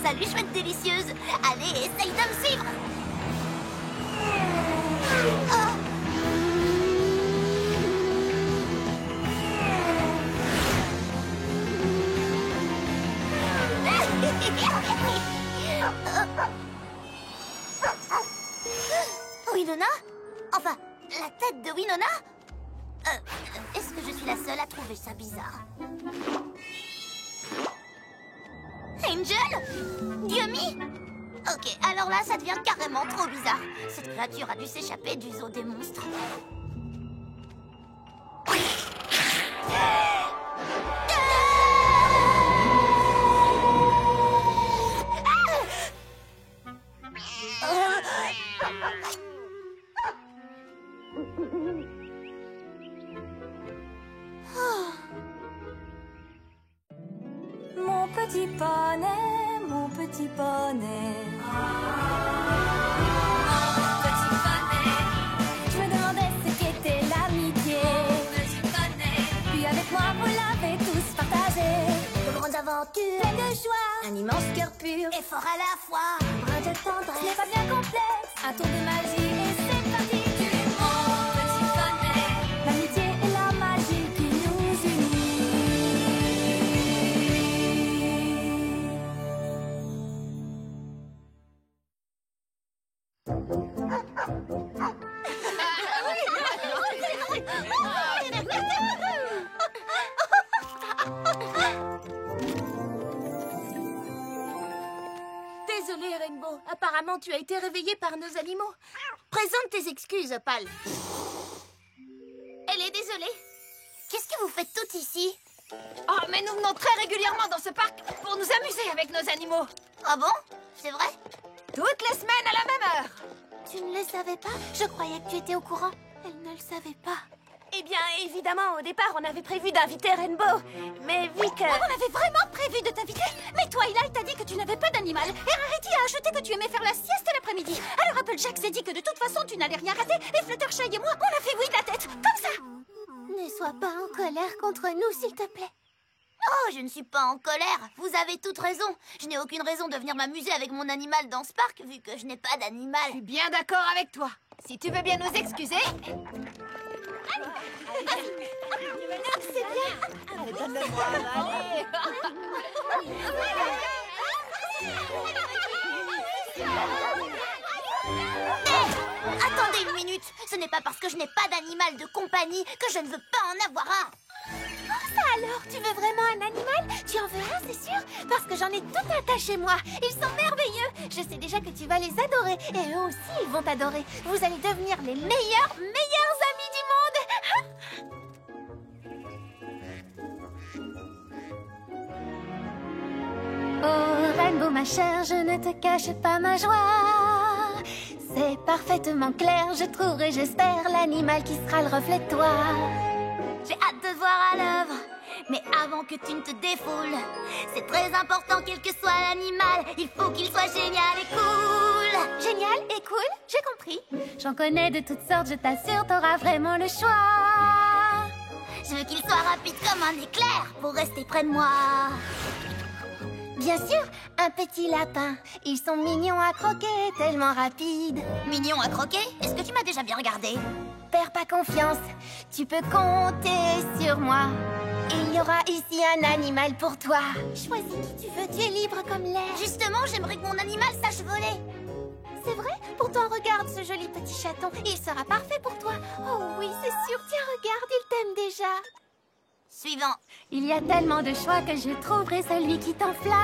Salut, chouette délicieuse. Allez, essaye de me suivre. Winona? Enfin, la tête de Winona? Est-ce que je suis la seule à trouver ça bizarre? Angel? Gummy? Ok, alors là, ça devient carrément trop bizarre. Cette créature a dû s'échapper du zoo des monstres. Mon petit poney, mon petit poney. Petit poney. Je me demandais ce qu'était l'amitié. Petit poney. Puis avec moi, vous l'avez tous partagé. De grandes aventures, Plein de joie, un immense cœur pur. et fort à la fois. Un brin de tendresse, ce n'est pas bien complexe. Un tour de magie et c'est parti. Tu es mon petit poney. L'amitié et la magie qui nous unit. Désolée, Rainbow. Apparemment, tu as été réveillée par nos animaux. Présente tes excuses, Opal. Elle est désolée. Qu'est-ce que vous faites toutes ici? Oh, mais nous venons très régulièrement dans ce parc pour nous amuser avec nos animaux. Ah bon? C'est vrai? Toutes les semaines à la même heure. Tu ne le savais pas? Je croyais que tu étais au courant. Elle ne le savait pas. Eh bien, évidemment, au départ, on avait prévu d'inviter Rainbow. Mais vu que... On avait vraiment prévu de t'inviter. Mais Twilight t'a dit que tu n'avais pas d'animal. Et Rarity a ajouté que tu aimais faire la sieste l'après-midi. Alors Applejack s'est dit que de toute façon, tu n'allais rien rater. Et Fluttershy et moi, on a fait oui de la tête. Comme ça. Ne sois pas en colère contre nous, s'il te plaît. Oh, je ne suis pas en colère. Vous avez toute raison. Je n'ai aucune raison de venir m'amuser avec mon animal dans ce parc, vu que je n'ai pas d'animal. Je suis bien d'accord avec toi. Si tu veux bien nous excuser... C'est bien. Donne-le-moi, allez. Attendez une minute. Ce n'est pas parce que je n'ai pas d'animal de compagnie que je ne veux pas en avoir un. Ça alors, tu veux vraiment un animal? Tu en veux un, c'est sûr? Parce que j'en ai tout un tas chez moi. Ils sont merveilleux. Je sais déjà que tu vas les adorer. Et eux aussi, ils vont t'adorer. Vous allez devenir les meilleurs amis du monde. Oh, Rainbow, ma chère, je ne te cache pas ma joie. C'est parfaitement clair, je trouverai, j'espère, l'animal qui sera le reflet de toi. J'ai hâte de te voir à l'œuvre. Mais avant que tu ne te défoules, c'est très important quel que soit l'animal. Il faut qu'il soit génial et cool. Génial et cool, j'ai compris. J'en connais de toutes sortes, je t'assure, t'auras vraiment le choix. Je veux qu'il soit rapide comme un éclair pour rester près de moi. Bien sûr, un petit lapin. Ils sont mignons à croquer, tellement rapides. Mignon à croquer? Est-ce que tu m'as déjà bien regardé? Perds pas confiance, tu peux compter sur moi. Il y aura ici un animal pour toi. Choisis qui tu veux, tu es libre comme l'air. Justement, j'aimerais que mon animal sache voler. C'est vrai? Pourtant, regarde ce joli petit chaton. Il sera parfait pour toi. Oh oui, c'est sûr. Tiens, regarde, il t'aime déjà. Suivant. Il y a tellement de choix que je trouverai celui qui t'enflamme.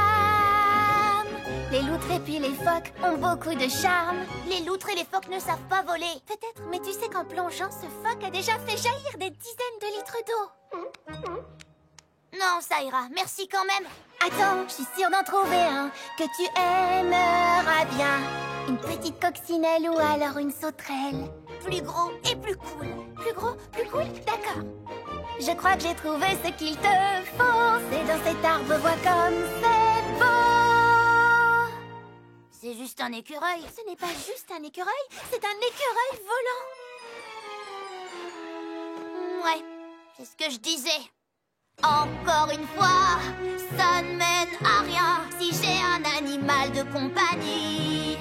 Les loutres et puis les phoques ont beaucoup de charme. Les loutres et les phoques ne savent pas voler. Peut-être, mais tu sais qu'en plongeant, ce phoque a déjà fait jaillir des dizaines de litres d'eau. Non, ça ira. Merci quand même. Attends, je suis sûre d'en trouver un que tu aimeras bien. Une petite coccinelle ou alors une sauterelle. Plus gros et plus cool. Plus gros, plus cool, d'accord. Je crois que j'ai trouvé ce qu'il te faut. C'est dans cet arbre, vois comme c'est beau. C'est juste un écureuil. Ce n'est pas juste un écureuil, c'est un écureuil volant. Ouais, c'est ce que je disais. Encore une fois, ça ne mène à rien. Si j'ai un animal animal de compagnie.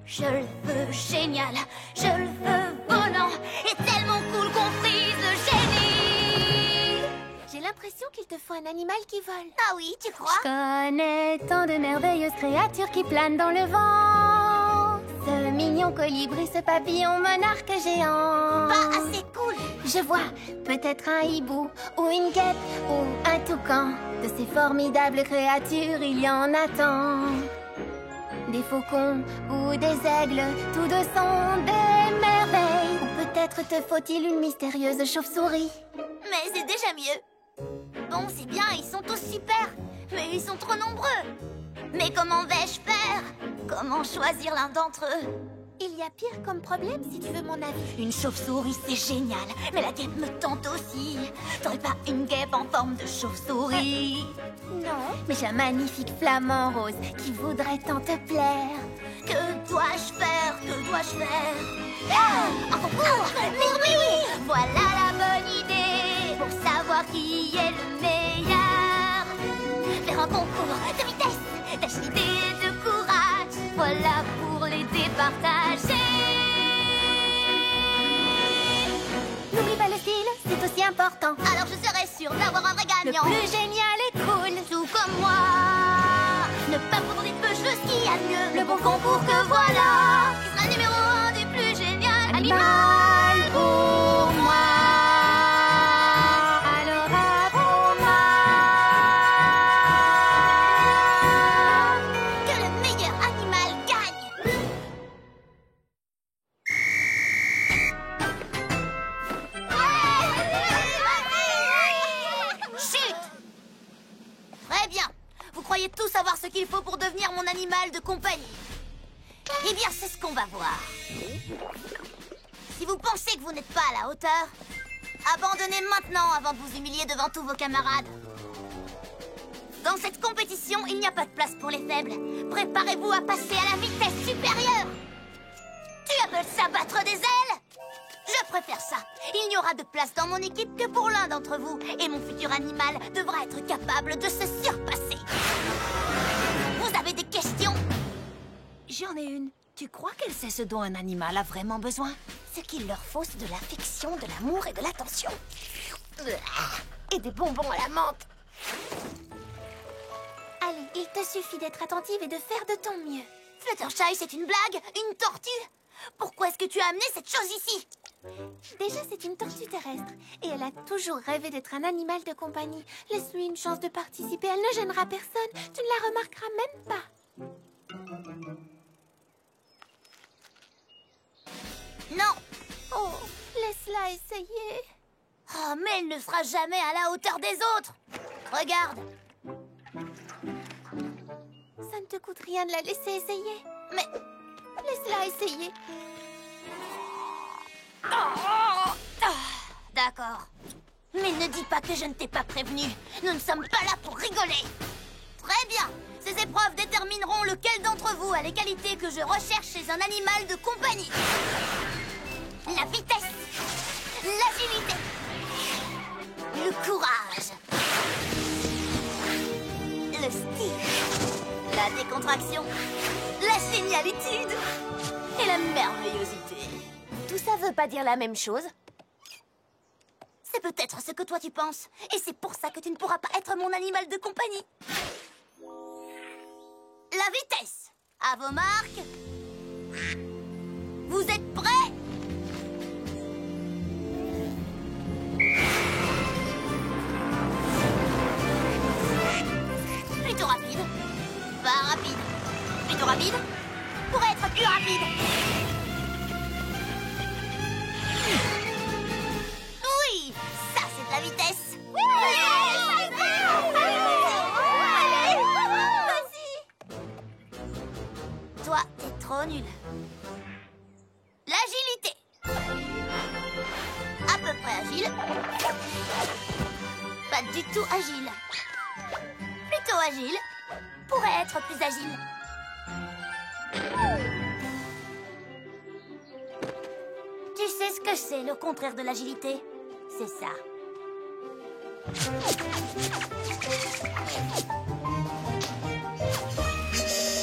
Je le veux génial, je le veux volant, et tellement cool qu'on frise le génie. J'ai l'impression qu'il te faut un animal qui vole. Ah oui, tu crois? Je connais tant de merveilleuses créatures qui planent dans le vent. Ce mignon colibri, ce papillon monarque géant. Pas assez cool. Je vois peut-être un hibou ou une guêpe ou un toucan. De ces formidables créatures, il y en a tant. Des faucons ou des aigles, tous deux sont des merveilles. Ou peut-être te faut-il une mystérieuse chauve-souris. Mais c'est déjà mieux. Bon, c'est bien, ils sont tous super, mais ils sont trop nombreux. Mais comment vais-je faire? Comment choisir l'un d'entre eux? Il y a pire comme problème si tu veux mon avis. Une chauve-souris, c'est génial, mais la guêpe me tente aussi. T'aurais pas une guêpe en forme de chauve-souris? Non, mais j'ai un magnifique flamant rose qui voudrait tant te plaire. Que dois-je faire? Que dois-je faire? Un concours! Mais oui! Voilà la bonne idée pour savoir qui est le meilleur. Faire un concours de vitesse, d'agilité et de courage. Voilà pour les départager. N'oublie pas le style, c'est aussi important. Alors je serai sûre d'avoir un vrai Le gagnant. plus génial et cool. Tout comme moi. Ne pas prendre des peu, je ce qu'il y a de mieux. Le bon concours que voilà. Qui sera numéro 1 des plus géniaux Animal pour moi. Alors avant moi. Que le meilleur animal gagne. Chut! Très bien. Vous croyez tous savoir ce qu'il faut pour devenir mon animal de compagnie? Eh bien, c'est ce qu'on va voir. Si vous pensez que vous n'êtes pas à la hauteur, abandonnez maintenant avant de vous humilier devant tous vos camarades. Dans cette compétition, il n'y a pas de place pour les faibles. Préparez-vous à passer à la vitesse supérieure. Tu appelles ça battre des ailes? Je préfère ça. Il n'y aura de place dans mon équipe que pour l'un d'entre vous. Et mon futur animal devra être capable de se surpasser. Vous avez des questions? J'en ai une. Tu crois qu'elle sait ce dont un animal a vraiment besoin? Ce qu'il leur faut, c'est de l'affection, de l'amour et de l'attention. Et des bonbons à la menthe. Allez, il te suffit d'être attentive et de faire de ton mieux. Fluttershy, c'est une blague? Une tortue? Pourquoi est-ce que tu as amené cette chose ici? Déjà, c'est une tortue terrestre. Et elle a toujours rêvé d'être un animal de compagnie. Laisse-lui une chance de participer, elle ne gênera personne. Tu ne la remarqueras même pas. Non. Oh, laisse-la essayer. Oh, mais elle ne sera jamais à la hauteur des autres. Regarde. Ça ne te coûte rien de la laisser essayer. Mais... Laisse-la essayer. D'accord. Mais ne dis pas que je ne t'ai pas prévenu. Nous ne sommes pas là pour rigoler. Très bien. Ces épreuves détermineront lequel d'entre vous a les qualités que je recherche chez un animal de compagnie. La vitesse, l'agilité, le courage, le style, la décontraction, la génialitude et la merveillosité. Tout ça veut pas dire la même chose. C'est peut-être ce que toi tu penses. Et c'est pour ça que tu ne pourras pas être mon animal de compagnie. La vitesse. À vos marques. Vous êtes prêts? Plutôt rapide. Pas rapide. Plutôt rapide. Pourrait être plus rapide. Oui, ça c'est de la vitesse. Toi, t'es trop nul. L'agilité. À peu près agile. Pas du tout agile. Plutôt agile. Pourrait être plus agile. Tu sais ce que c'est, le contraire de l'agilité? C'est ça.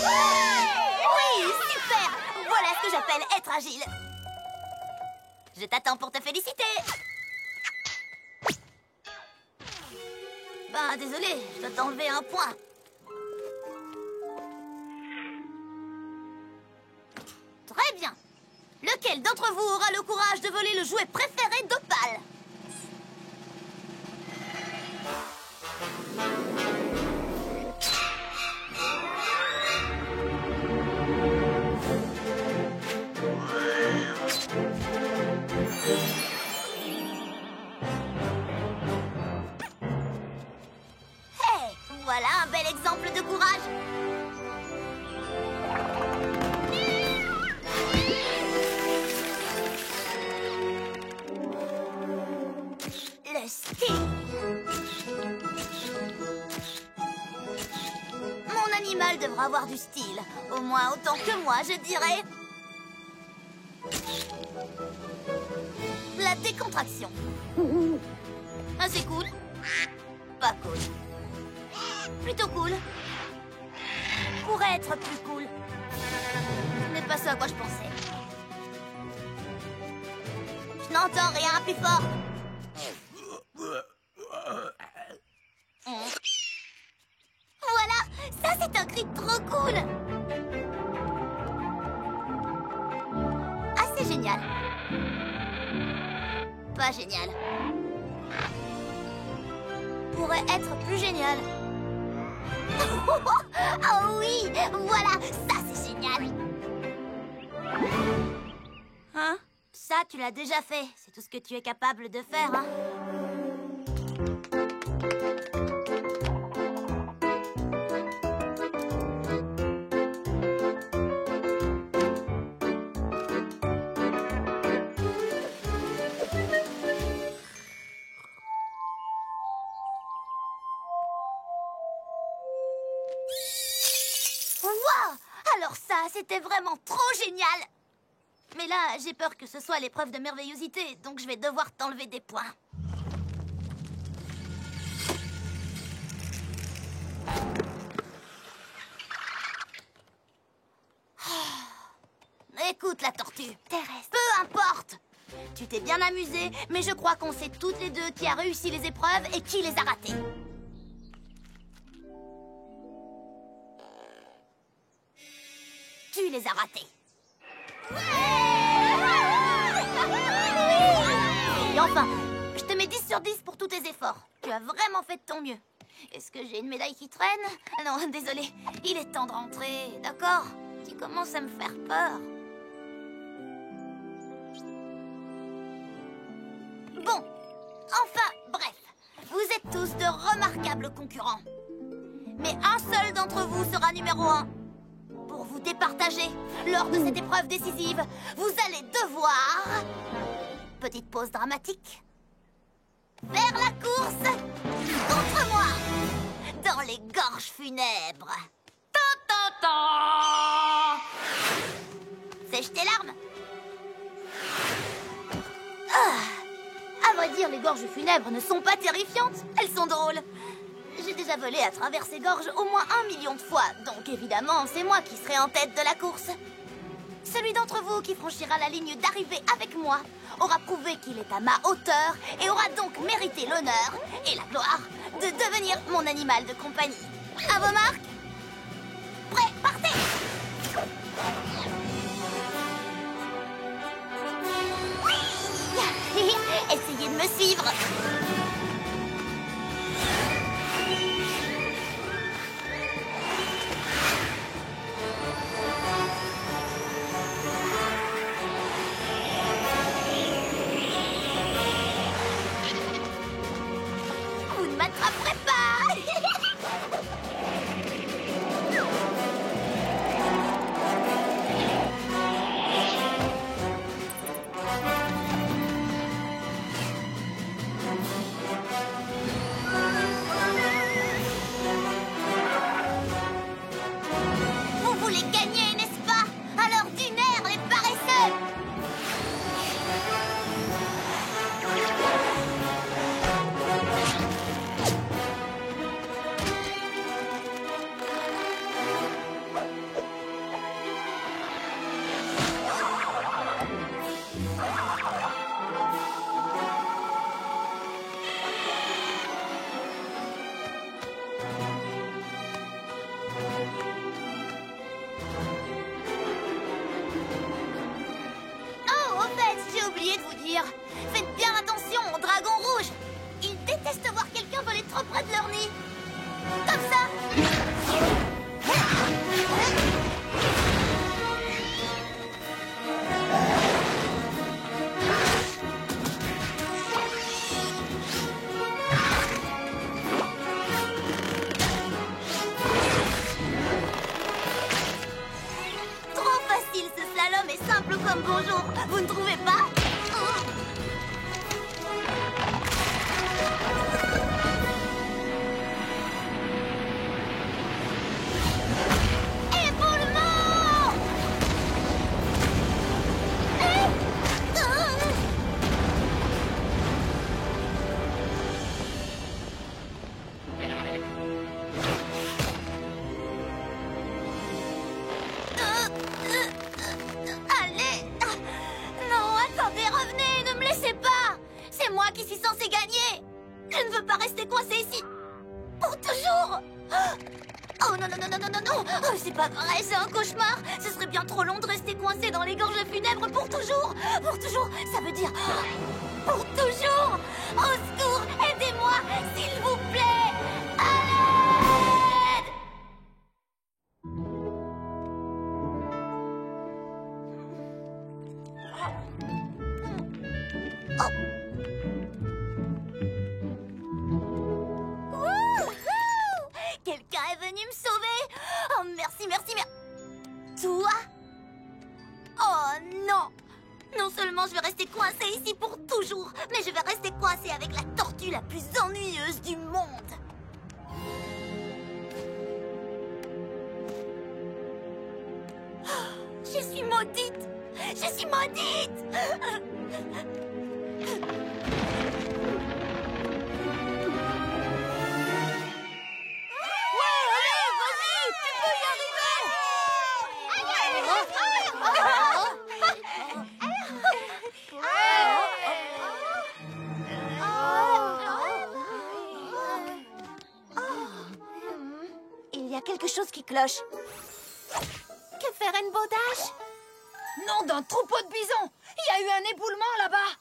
Ah! Je t'attends pour te féliciter. Ben, désolé, je dois t'enlever un point. Très bien. Lequel d'entre vous aura le courage de voler le jouet préféré d'Opal? Hey, voilà un bel exemple de courage. Le style. Mon animal devra avoir du style. Au moins autant que moi, je dirais. La décontraction. Ah, c'est cool. Pas cool. Plutôt cool. Pourrait être plus cool. Ce n'est pas ce à quoi je pensais. Je n'entends rien, plus fort. Voilà, ça c'est un cri trop cool. Assez génial. Pas génial. Pourrait être plus génial. Oh oui, voilà, ça c'est génial. Hein? Ça, tu l'as déjà fait. C'est tout ce que tu es capable de faire, hein? Waouh! Alors ça, c'était vraiment trop génial! Mais là, j'ai peur que ce soit l'épreuve de merveillosité, donc je vais devoir t'enlever des points. Écoute la tortue. Terrestre. Peu importe! Tu t'es bien amusée, mais je crois qu'on sait toutes les deux qui a réussi les épreuves et qui les a ratées. Tu les as ratées. Et enfin, je te mets 10 sur 10 pour tous tes efforts. Tu as vraiment fait de ton mieux. Est-ce que j'ai une médaille qui traîne? Non, désolé. Il est temps de rentrer, d'accord? Tu commences à me faire peur. Bon, enfin, bref. Vous êtes tous de remarquables concurrents. Mais un seul d'entre vous sera numéro 1. Pour vous départager, lors de cette épreuve décisive, vous allez devoir... Petite pause dramatique. Faire la course contre moi dans les gorges funèbres. Sèche tes larmes. À vrai dire, les gorges funèbres ne sont pas terrifiantes. Elles sont drôles. J'ai déjà volé à travers ces gorges au moins 1 million de fois. Donc évidemment, c'est moi qui serai en tête de la course. Celui d'entre vous qui franchira la ligne d'arrivée avec moi aura prouvé qu'il est à ma hauteur et aura donc mérité l'honneur et la gloire de devenir mon animal de compagnie. À vos marques. Prêts, partez! Essayez de me suivre. Vous ne m'attraperez pas. bonjour. Vous ne trouvez pas? Éboulement! Allez! Non, attendez, revenez, ne me laissez pas! C'est moi qui suis censée gagner! Je ne veux pas rester coincée ici pour toujours! Oh non, non, non, non, non, non, non! Oh, c'est pas vrai, c'est un cauchemar! Ce serait bien trop long de rester coincé dans les gorges funèbres pour toujours! Pour toujours, ça veut dire... Pour toujours! Au secours, aidez-moi, s'il vous plaît! À l'aide! Wouhou! Quelqu'un est venu me sauver! Oh, merci, merci, merci! Toi? Oh non! Non seulement je vais rester coincée ici pour toujours, mais je vais rester coincée avec la tortue la plus ennuyeuse du monde! Oh, je suis maudite! Je suis maudite! Il y a quelque chose qui cloche. Que fait Rainbow Dash? Nom d'un troupeau de bisons! Il y a eu un éboulement là-bas!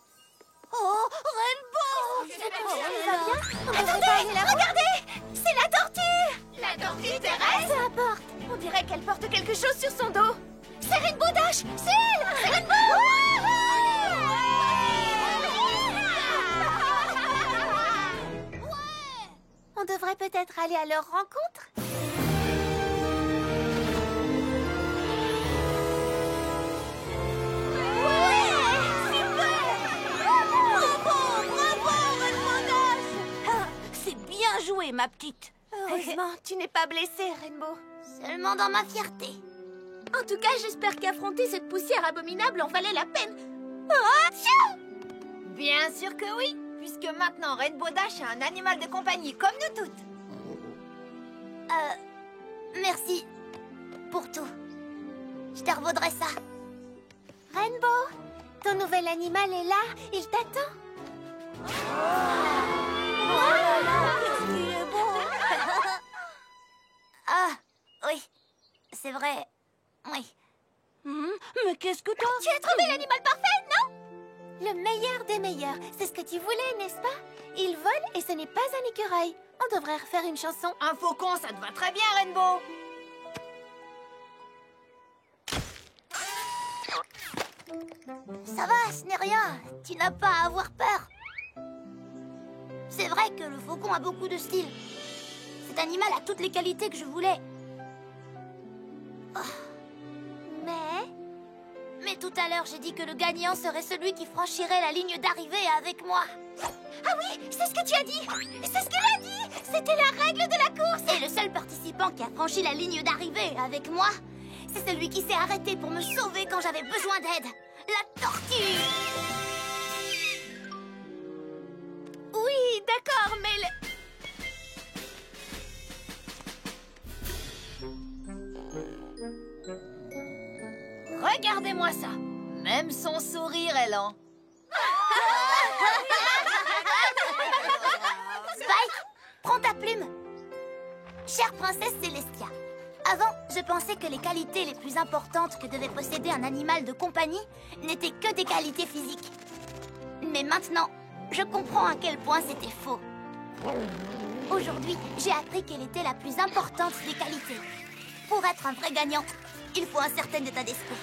Oh, Rainbow! Attendez, regardez! C'est la tortue! La tortue terrestre? Peu importe, on dirait qu'elle porte quelque chose sur son dos. C'est Rainbow Dash! C'est elle! C'est Rainbow! On devrait peut-être aller à leur rencontre? C'est bien joué, ma petite. Heureusement, tu n'es pas blessée, Rainbow. Seulement dans ma fierté. En tout cas, j'espère qu'affronter cette poussière abominable en valait la peine. Bien sûr que oui, puisque maintenant Rainbow Dash est un animal de compagnie comme nous toutes. Merci pour tout. Je te revaudrai ça. Rainbow, ton nouvel animal est là, il t'attend. Ah, oui, c'est vrai. Oui. Mais qu'est-ce que t'as? Tu as trouvé l'animal parfait, non? Le meilleur des meilleurs, c'est ce que tu voulais, n'est-ce pas? Il vole et ce n'est pas un écureuil. On devrait refaire une chanson. Un faucon, ça te va très bien, Rainbow. Ça va, ce n'est rien. Tu n'as pas à avoir peur. C'est vrai que le faucon a beaucoup de style. Cet animal a toutes les qualités que je voulais. Mais tout à l'heure, j'ai dit que le gagnant serait celui qui franchirait la ligne d'arrivée avec moi. Ah oui, c'est ce que tu as dit. C'est ce qu'elle a dit. C'était la règle de la course. Et le seul participant qui a franchi la ligne d'arrivée avec moi, c'est celui qui s'est arrêté pour me sauver quand j'avais besoin d'aide. La tortue. Oui, d'accord, mais... Regardez-moi ça. Même son sourire est lent. Spike, prends ta plume. Chère princesse Célestia, avant, je pensais que les qualités les plus importantes que devait posséder un animal de compagnie n'étaient que des qualités physiques. Mais maintenant, je comprends à quel point c'était faux. Aujourd'hui, j'ai appris quelle était la plus importante des qualités. Pour être un vrai gagnant, il faut un certain état d'esprit.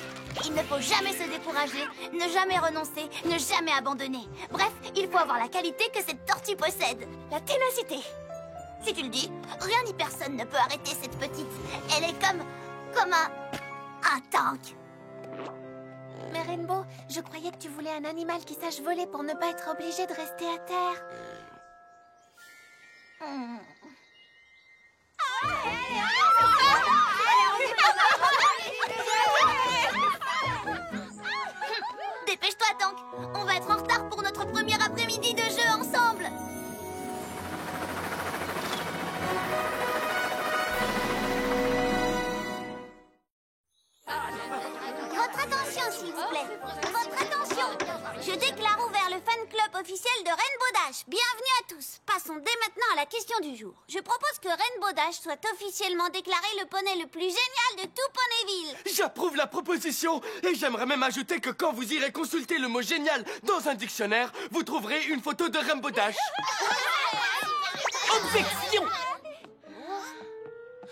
Il ne faut jamais se décourager, ne jamais renoncer, ne jamais abandonner. Bref, il faut avoir la qualité que cette tortue possède, la ténacité. Si tu le dis, rien ni personne ne peut arrêter cette petite. Elle est comme un tank. Mais Rainbow, je croyais que tu voulais un animal qui sache voler pour ne pas être obligé de rester à terre. Dépêche-toi, Tank. On va être en retard pour notre premier après-midi de jeu ensemble. Votre attention, s'il vous plaît. Votre attention. Je déclare ouvert le fan club officiel de Rainbow Dash. Bienvenue à tous. Passons dès maintenant à la question du jour. Je propose que Rainbow Dash soit officiellement déclaré le poney le plus génial de tout Poneyville. J'approuve la proposition et j'aimerais même ajouter que quand vous irez consulter le mot génial dans un dictionnaire, vous trouverez une photo de Rainbow Dash. Objection!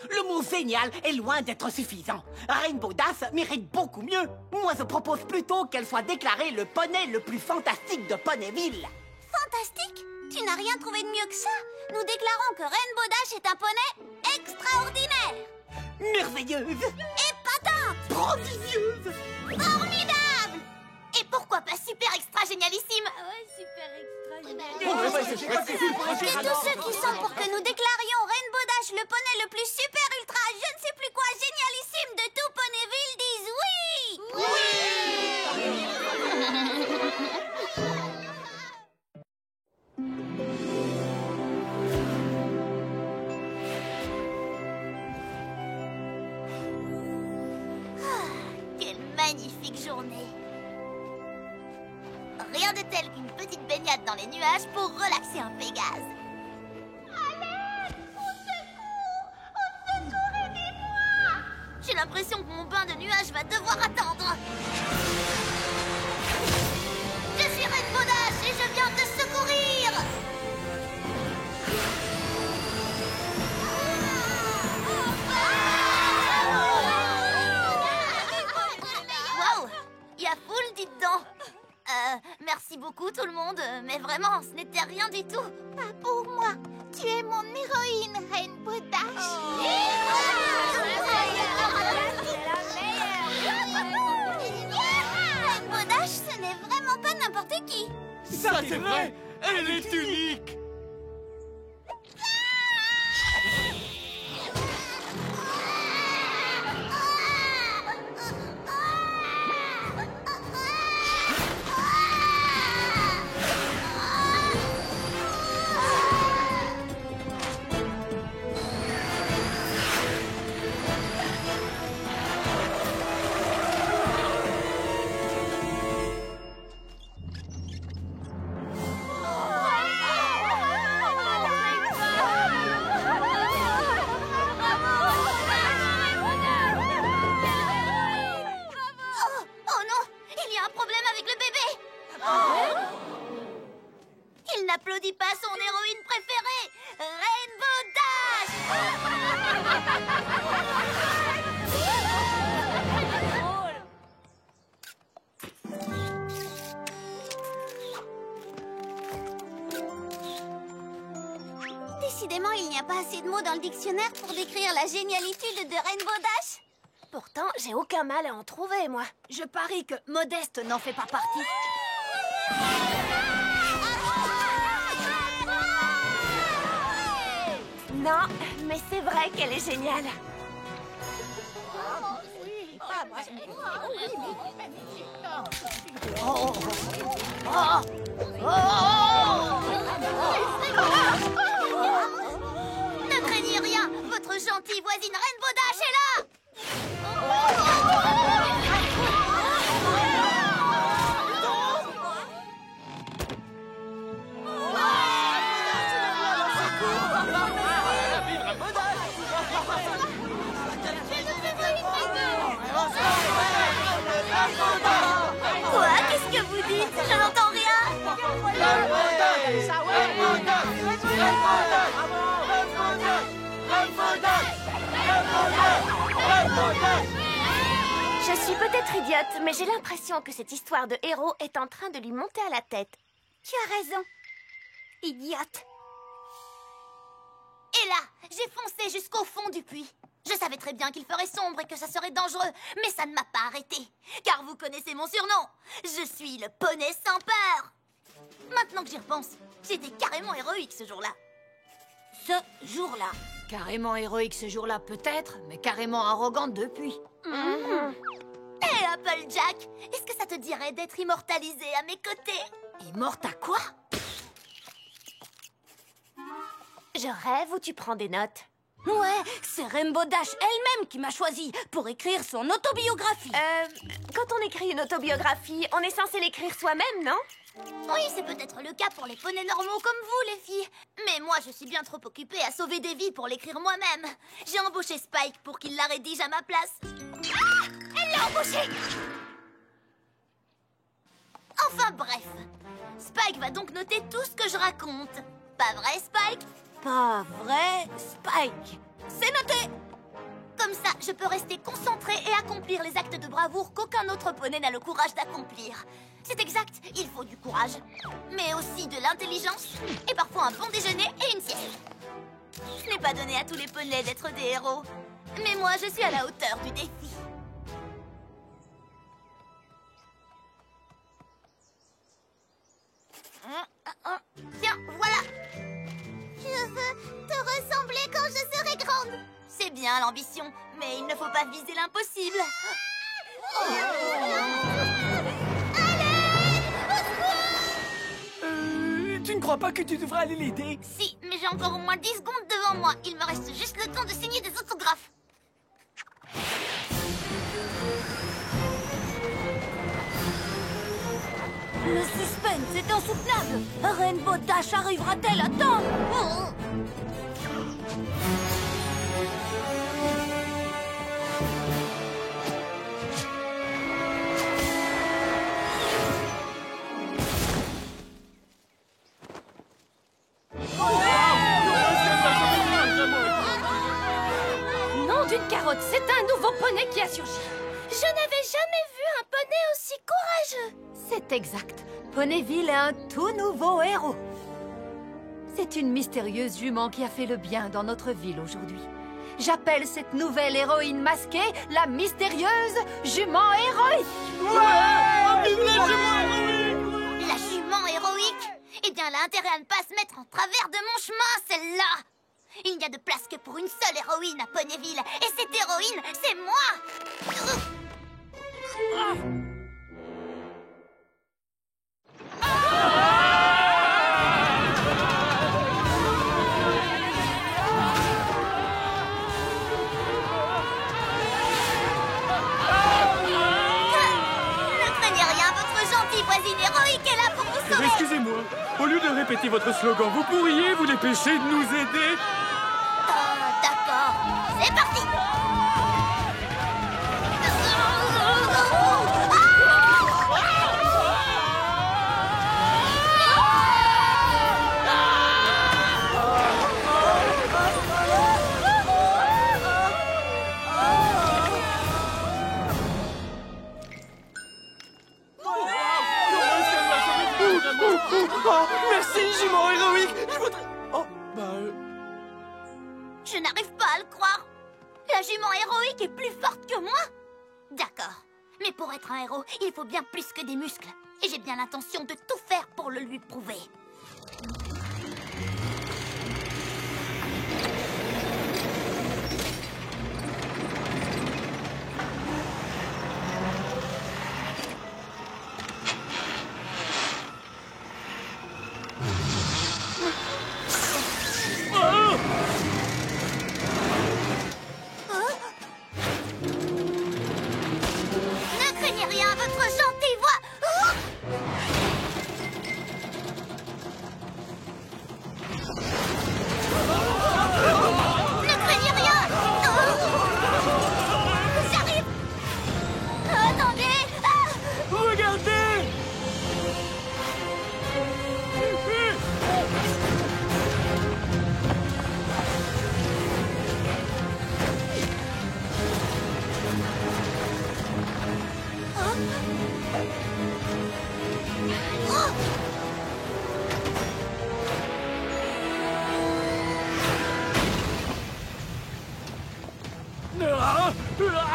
Le mot génial est loin d'être suffisant. Rainbow Dash mérite beaucoup mieux. Moi, je propose plutôt qu'elle soit déclarée le poney le plus fantastique de Poneyville. Fantastique? Tu n'as rien trouvé de mieux que ça? Nous déclarons que Rainbow Dash est un poney extraordinaire, Merveilleuse, épatante, prodigieuse, formidable. Et pourquoi pas super extra génialissime? Et tous ceux qui sont pour que nous déclarions Rainbow Dash le poney le plus super ultra je ne sais plus quoi génialissime de tout Poneyville disent oui. Quelle magnifique journée. Rien de tel qu'une petite baignade dans les nuages pour relaxer un Pégase. J'ai l'impression que mon bain de nuages va devoir attendre. Je suis Rainbow Dash et je viens te secourir. Waouh, il y a foule, dites donc. Merci beaucoup tout le monde, mais vraiment, ce n'était rien du tout. Pas pour moi. Tu es mon héroïne, Rainbow Dash. Rainbow Dash, ce n'est vraiment pas n'importe qui. Ça c'est vrai, elle est unique. Oh non, il y a un problème avec le bébé. Il n'applaudit pas son héroïne préférée, Rainbow Dash. Décidément, il n'y a pas assez de mots dans le dictionnaire pour décrire la génialitude de Rainbow Dash. Pourtant, j'ai aucun mal à en trouver, moi. Je parie que Modeste n'en fait pas partie. Non, mais c'est vrai qu'elle est géniale. Ne craignez rien, votre gentille voisine Rainbow Dash est là. Quoi? Qu'est-ce que vous dites? Je n'entends rien. Je suis peut-être idiote, mais j'ai l'impression que cette histoire de héros est en train de lui monter à la tête. Tu as raison. Idiote. Et là, j'ai foncé jusqu'au fond du puits. Je Je savais très bien qu'il ferait sombre et que ça serait dangereux, mais ça ne m'a pas arrêté. Car vous connaissez mon surnom. Je suis le poney sans peur. Maintenant que j'y repense, j'étais carrément héroïque ce jour-là. Ce jour-là. Carrément héroïque ce jour-là, peut-être, mais carrément arrogante depuis. Hé, Applejack, est-ce que ça te dirait d'être immortalisé à mes côtés? Et morte à quoi? Je rêve ou tu prends des notes? Ouais, c'est Rainbow Dash elle-même qui m'a choisi pour écrire son autobiographie. Quand on écrit une autobiographie, on est censé l'écrire soi-même, non? Oui, c'est peut-être le cas pour les poneys normaux comme vous, les filles. Mais moi, je suis bien trop occupée à sauver des vies pour l'écrire moi-même. J'ai embauché Spike pour qu'il la rédige à ma place. Ah! Elle l'a embauché! Enfin bref. Spike va donc noter tout ce que je raconte. Pas vrai, Spike? Pas vrai, Spike. C'est noté. Comme ça, je peux rester concentrée et accomplir les actes de bravoure qu'aucun autre poney n'a le courage d'accomplir. C'est exact, il faut du courage, mais aussi de l'intelligence et parfois un bon déjeuner et une sieste. Ce n'est pas donné à tous les poneys d'être des héros, mais moi, je suis à la hauteur du défi. Tiens, voilà. Je veux te ressembler quand je serai grande. C'est bien l'ambition, mais il ne faut pas viser l'impossible. Tu ne crois pas que tu devrais aller l'aider? Si, mais j'ai encore au moins 10 secondes devant moi. Il me reste juste le temps de signer des autographes. Le suspense est insoutenable. Rainbow Dash arrivera-t-elle à temps? Nom d'une carotte, c'est un nouveau poney qui a surgi. Je n'avais jamais vu un poney aussi courageux. C'est exact. Ponyville est un tout nouveau héros. C'est une mystérieuse jument qui a fait le bien dans notre ville aujourd'hui. J'appelle cette nouvelle héroïne masquée la mystérieuse jument héroïque. La jument héroïque? Eh bien, elle a intérêt à ne pas se mettre en travers de mon chemin, celle-là. Il n'y a de place que pour une seule héroïne à Ponyville. Et cette héroïne, c'est moi. Ne craignez rien, votre gentille voisine héroïque est là pour vous sauver. Excusez-moi, au lieu de répéter votre slogan, vous pourriez vous dépêcher de nous aider? D'accord, c'est parti. Oh, merci, jument héroïque. Je voudrais... Oh, Je n'arrive pas à le croire. La jument héroïque est plus forte que moi. D'accord. Mais pour être un héros, il faut bien plus que des muscles. Et j'ai bien l'intention de tout faire pour le lui prouver. Ne craignez rien, votre gentille voix.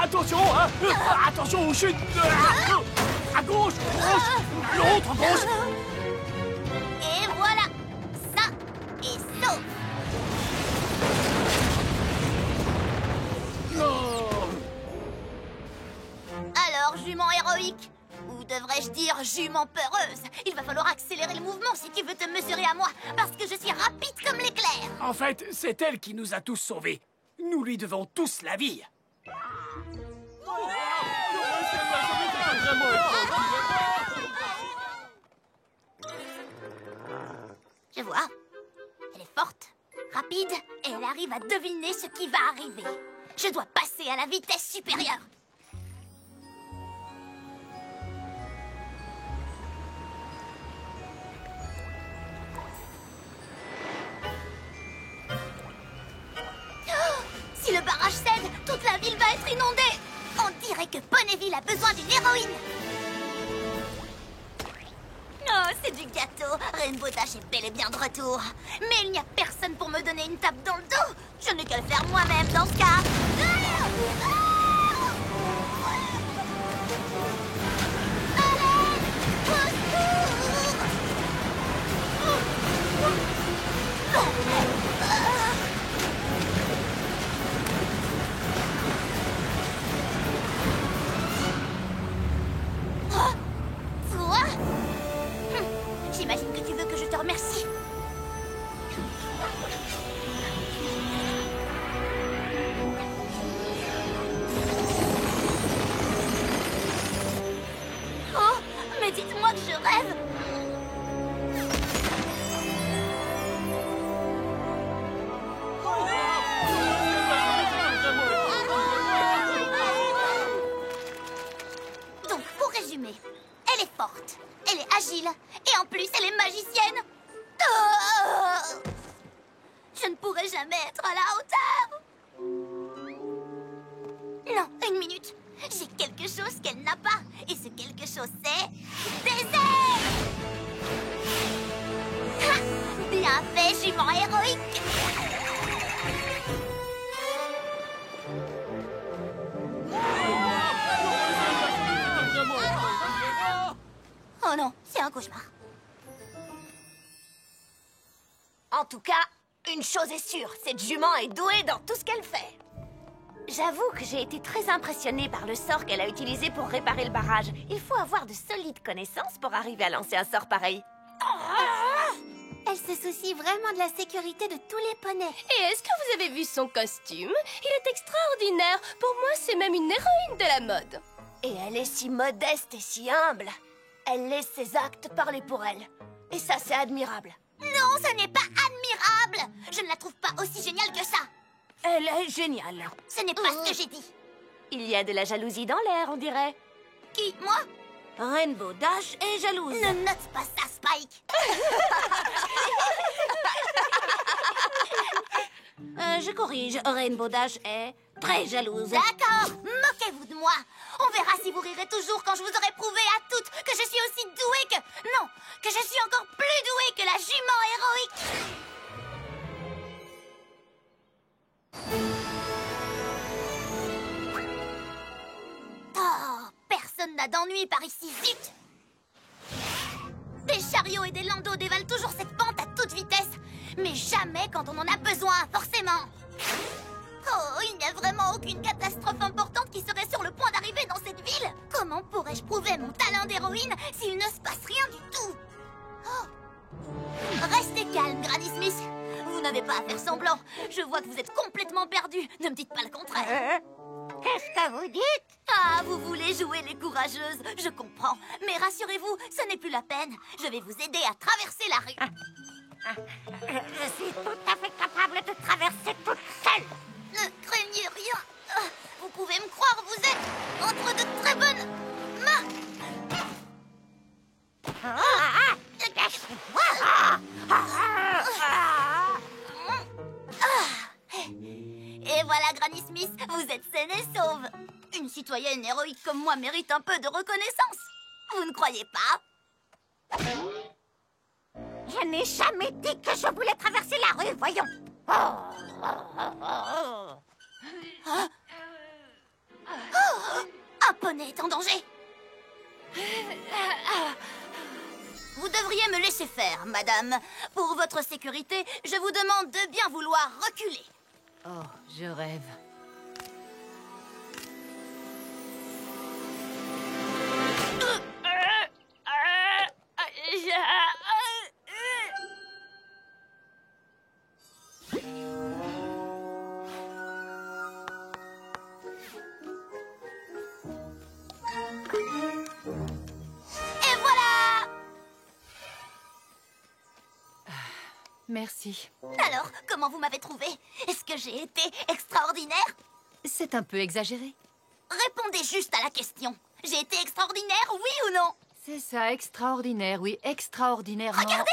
Attention, hein. Attention aux chutes. À gauche, l'autre gauche. Et voilà. Ça et sauf. Alors, jument héroïque, ou devrais-je dire jument peureuse, il va falloir accélérer le mouvement si tu veux te mesurer à moi, parce que je suis rapide comme l'éclair. En fait, c'est elle qui nous a tous sauvés. Nous lui devons tous la vie. Je vois. Elle est forte, rapide, et elle arrive à deviner ce qui va arriver. Je dois passer à la vitesse supérieure. Si le barrage cède, toute la ville va être inondée. On dirait que Ponyville a besoin d'une héroïne. Oh, c'est du gâteau. Rainbow Dash est bel et bien de retour. Mais il n'y a personne pour me donner une tape dans le dos. Je n'ai qu'à le faire moi-même dans ce cas. Toi? J'imagine que tu veux que je te remercie. Oh, mais dites-moi que je rêve. Donc, pour résumer, elle est forte, elle est agile, et en plus, elle est magicienne. Oh, je ne pourrai jamais être à la hauteur. Non, une minute. J'ai quelque chose qu'elle n'a pas. Et ce quelque chose, c'est... des ailes. Ha! Bien fait, jument héroïque. Oh non, c'est un cauchemar. En tout cas, une chose est sûre, cette jument est douée dans tout ce qu'elle fait. J'avoue que j'ai été très impressionnée par le sort qu'elle a utilisé pour réparer le barrage. Il faut avoir de solides connaissances pour arriver à lancer un sort pareil. Elle se soucie vraiment de la sécurité de tous les poneys. Et est-ce que vous avez vu son costume? Il est extraordinaire. Pour moi, c'est même une héroïne de la mode. Et elle est si modeste et si humble. Elle laisse ses actes parler pour elle. Et ça, c'est admirable. Non, ce n'est pas admirable. Je ne la trouve pas aussi géniale que ça. Elle est géniale. Ce n'est pas ce que j'ai dit. Il y a de la jalousie dans l'air, on dirait. Qui, moi? Rainbow Dash est jalouse. Ne note pas ça, Spike. Je corrige, Rainbow Dash est très jalouse. D'accord, moquez-vous de moi. On verra si vous rirez toujours quand je vous aurai prouvé à toutes que je suis aussi douée que... Non, que je suis encore plus douée que la jument héroïque. Oh, personne n'a d'ennui par ici, zut. Des chariots et des landaux dévalent toujours cette pente à toute vitesse. Mais jamais quand on en a besoin, forcément. Oh, il n'y a vraiment aucune catastrophe importante qui serait sur le point d'arriver dans cette ville. Comment pourrais-je prouver mon talent d'héroïne s'il ne se passe rien du tout? Oh. Restez calme, Granny Smith. Vous n'avez pas à faire semblant. Je vois que vous êtes complètement perdu. Ne me dites pas le contraire. Qu'est-ce que vous dites? Ah, vous voulez jouer les courageuses, je comprends. Mais rassurez-vous, ce n'est plus la peine. Je vais vous aider à traverser la rue. Je suis tout à fait capable de traverser toute seule. Ne craignez rien. Vous pouvez me croire, vous êtes entre de très bonnes mains. Et voilà, Granny Smith, vous êtes saine et sauve. Une citoyenne héroïque comme moi mérite un peu de reconnaissance. Vous ne croyez pas? Je n'ai jamais dit que je voulais traverser la rue, voyons. poney est en danger. Vous devriez me laisser faire, madame. Pour votre sécurité, je vous demande de bien vouloir reculer. Oh, je rêve. Et voilà! Merci. Alors, comment vous m'avez trouvé? Est-ce que j'ai été extraordinaire? C'est un peu exagéré. Répondez juste à la question. J'ai été extraordinaire, oui ou non? C'est ça, extraordinaire, oui, extraordinairement. Regardez!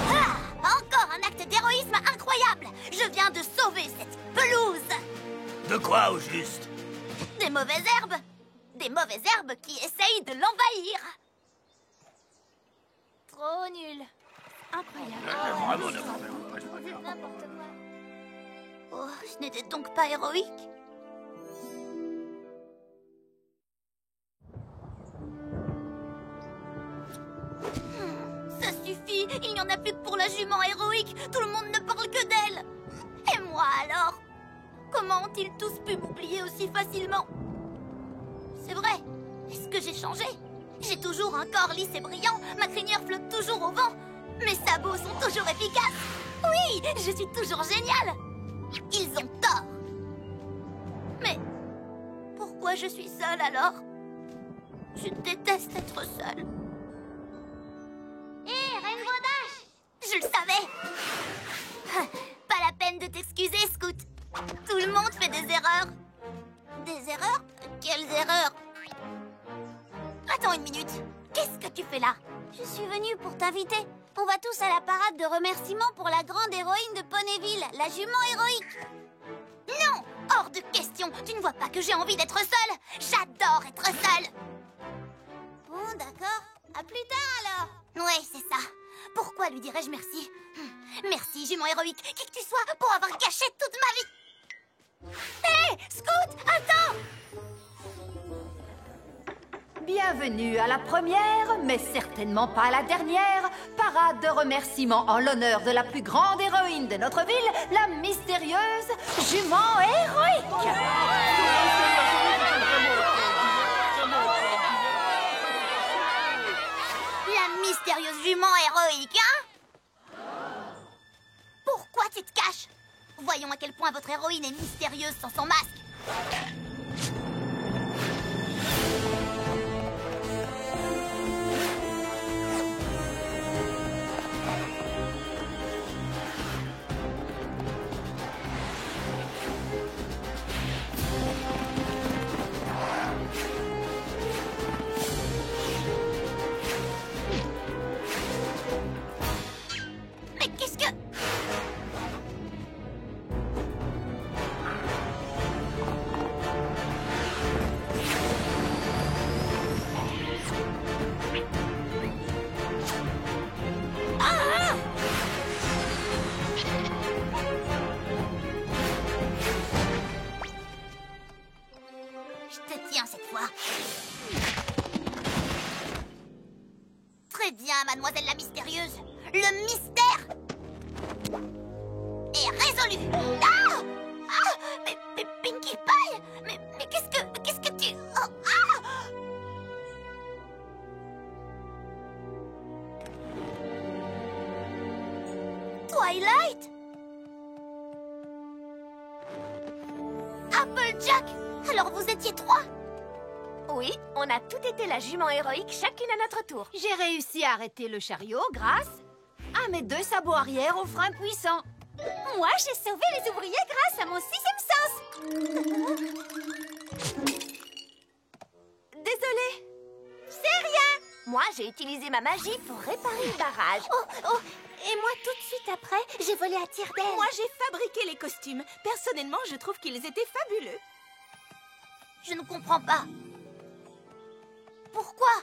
Ah! Encore un acte d'héroïsme incroyable! Je viens de sauver cette pelouse! De quoi au juste? Des mauvaises herbes! Des mauvaises herbes qui essayent de l'envahir! Trop nul! Incroyable! N'importe quoi! Oh, ce n'était donc pas héroïque? Ça suffit! Il n'y en a plus que pour la jument héroïque! Tout le monde ne parle que d'elle! Et moi alors? Comment ont-ils tous pu m'oublier aussi facilement? C'est vrai! Est-ce que j'ai changé? J'ai toujours un corps lisse et brillant, ma crinière flotte toujours au vent, mes sabots sont toujours efficaces! Oui! Je suis toujours géniale! Ils ont tort! Mais pourquoi je suis seule alors? Je déteste être seule. Hé, Rainbow Dash! Je le savais! Pas la peine de t'excuser, Scout. Tout le monde fait des erreurs. Des erreurs? Quelles erreurs? Attends une minute. Qu'est-ce que tu fais là? Je suis venue pour t'inviter. On va tous à la parade de remerciements pour la grande héroïne de Ponyville, la jument héroïque. Non! Hors de question! Tu ne vois pas que j'ai envie d'être seule? J'adore être seule! Bon, d'accord. À plus tard, alors. Ouais, c'est ça. Pourquoi lui dirais-je merci? Merci, jument héroïque, qui que tu sois, pour avoir gâché toute ma vie. Hé, Scout, attends! Bienvenue à la première, mais certainement pas à la dernière, parade de remerciements en l'honneur de la plus grande héroïne de notre ville, la mystérieuse jument héroïque. La mystérieuse jument héroïque, hein? Pourquoi tu te caches? Voyons à quel point votre héroïne est mystérieuse sans son masque. Mais qu'est-ce que... Ah! Je te tiens cette fois. Très bien, mademoiselle la mystérieuse. Le mystère est résolu. Ah! Ah! Mais Pinkie Pie! Mais qu'est-ce que tu... Oh, ah! Twilight? Applejack? Alors vous étiez trois? Oui, on a tout été la jument héroïque, chacune à notre tour. J'ai réussi à arrêter le chariot grâce à mes 2 sabots arrière au frein puissant. Moi, j'ai sauvé les ouvriers grâce à mon 6e sens. Désolée. C'est rien. Moi, j'ai utilisé ma magie pour réparer le barrage. Oh, et moi, tout de suite après, j'ai volé à tire-d'aile. Moi, j'ai fabriqué les costumes. Personnellement, je trouve qu'ils étaient fabuleux. Je ne comprends pas. Pourquoi?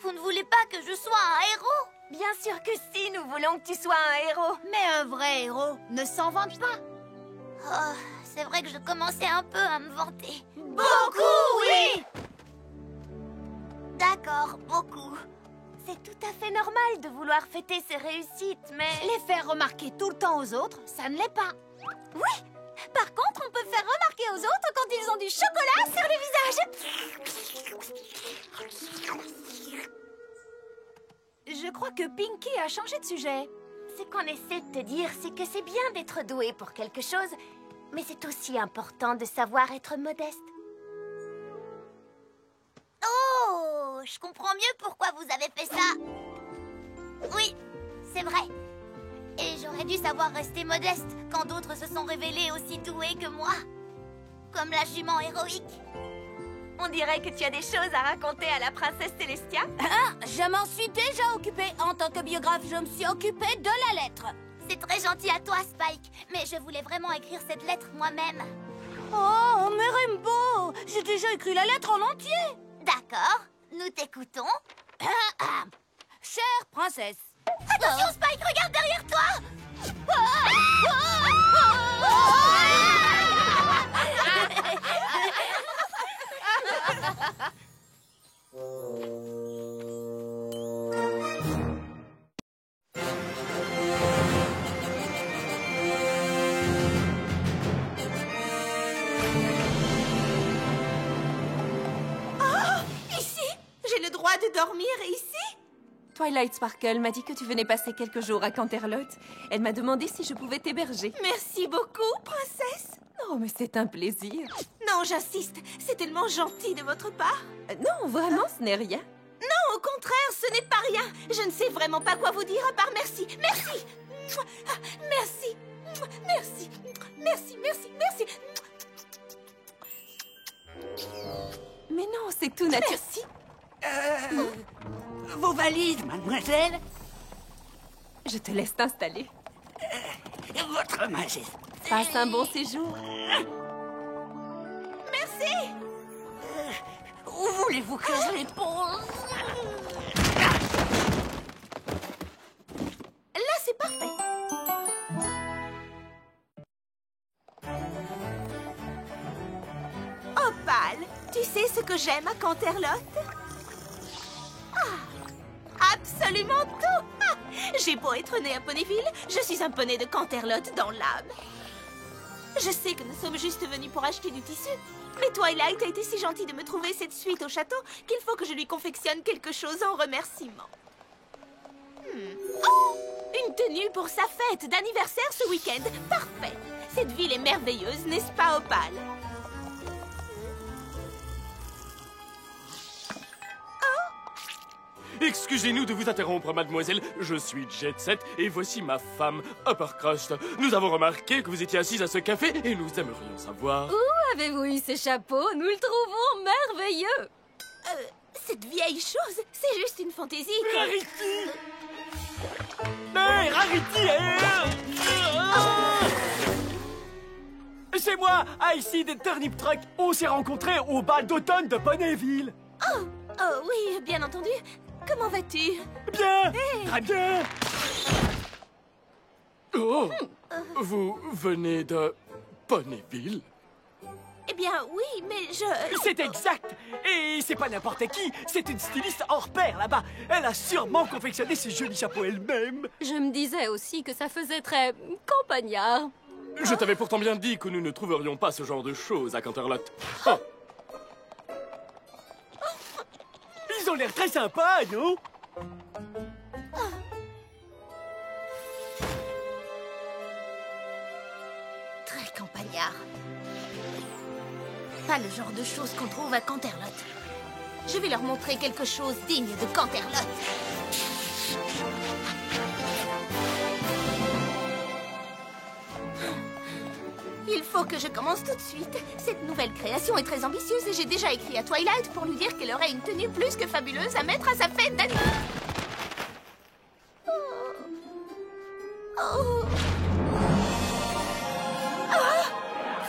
Vous ne voulez pas que je sois un héros? Bien sûr que si, nous voulons que tu sois un héros. Mais un vrai héros ne s'en vante pas. Oh, c'est vrai que je commençais un peu à me vanter. Beaucoup, oui. D'accord, beaucoup. C'est tout à fait normal de vouloir fêter ses réussites, mais... Les faire remarquer tout le temps aux autres, ça ne l'est pas. Oui. Par contre, on peut faire remarquer aux autres quand ils ont du chocolat sur le visage. Je crois que Pinky a changé de sujet. Ce qu'on essaie de te dire, c'est que c'est bien d'être doué pour quelque chose, mais c'est aussi important de savoir être modeste. Oh, je comprends mieux pourquoi vous avez fait ça. Oui, c'est vrai. Et j'aurais dû savoir rester modeste quand d'autres se sont révélés aussi doués que moi. Comme la jument héroïque. On dirait que tu as des choses à raconter à la princesse Célestia. Je m'en suis déjà occupée. En tant que biographe, je me suis occupée de la lettre. C'est très gentil à toi, Spike. Mais je voulais vraiment écrire cette lettre moi-même. Oh, mais Rainbow, j'ai déjà écrit la lettre en entier. D'accord, nous t'écoutons. Chère princesse. Attention, Spike, regarde derrière toi. Ici, j'ai le droit de dormir ici. Twilight Sparkle m'a dit que tu venais passer quelques jours à Canterlot. Elle m'a demandé si je pouvais t'héberger. Merci beaucoup, princesse. Oh, mais c'est un plaisir. Non, j'insiste, c'est tellement gentil de votre part. Non, vraiment, ce n'est rien. Non, au contraire, ce n'est pas rien. Je ne sais vraiment pas quoi vous dire à part merci. Merci. Merci. Merci. Merci, merci, merci. Mais non, c'est tout naturel. Merci. Vos valises, mademoiselle. Je te laisse t'installer. Votre majesté. Passe un bon séjour. Merci. Où voulez-vous que je les pose? Là, c'est parfait. Opale, tu sais ce que j'aime à Canterlot? Absolument tout. J'ai beau être née à Ponyville, je suis un poney de Canterlot dans l'âme. Je sais que nous sommes juste venus pour acheter du tissu, mais Twilight a été si gentil de me trouver cette suite au château qu'il faut que je lui confectionne quelque chose en remerciement. Oh, une tenue pour sa fête d'anniversaire ce week-end. Parfait. Cette ville est merveilleuse, n'est-ce pas, Opale? Excusez-nous de vous interrompre, mademoiselle. Je suis Jet Set et voici ma femme, Uppercrust. Nous avons remarqué que vous étiez assise à ce café et nous aimerions savoir... Où avez-vous eu ces chapeaux? Nous le trouvons merveilleux. Cette vieille chose, c'est juste une fantaisie. Rarity! Hey, Rarity! C'est moi, Icy de Turnip Truck. On s'est rencontrés au bal d'automne de Ponyville. Oh oui, bien entendu. Comment vas-tu? Bien! Très bien! Oh, vous venez de Ponyville? Eh bien, oui, mais je... C'est exact! Et c'est pas n'importe qui, c'est une styliste hors pair là-bas. Elle a sûrement confectionné ces jolis chapeaux elle-même. Je me disais aussi que ça faisait très campagnard. Je t'avais pourtant bien dit que nous ne trouverions pas ce genre de choses à Canterlot. Oh. Ils ont l'air très sympas, non? Très campagnard. Pas le genre de choses qu'on trouve à Canterlot. Je vais leur montrer quelque chose digne de Canterlot. Il faut que je commence tout de suite. Cette nouvelle création est très ambitieuse et j'ai déjà écrit à Twilight pour lui dire qu'elle aurait une tenue plus que fabuleuse à mettre à sa fête d'anniversaire.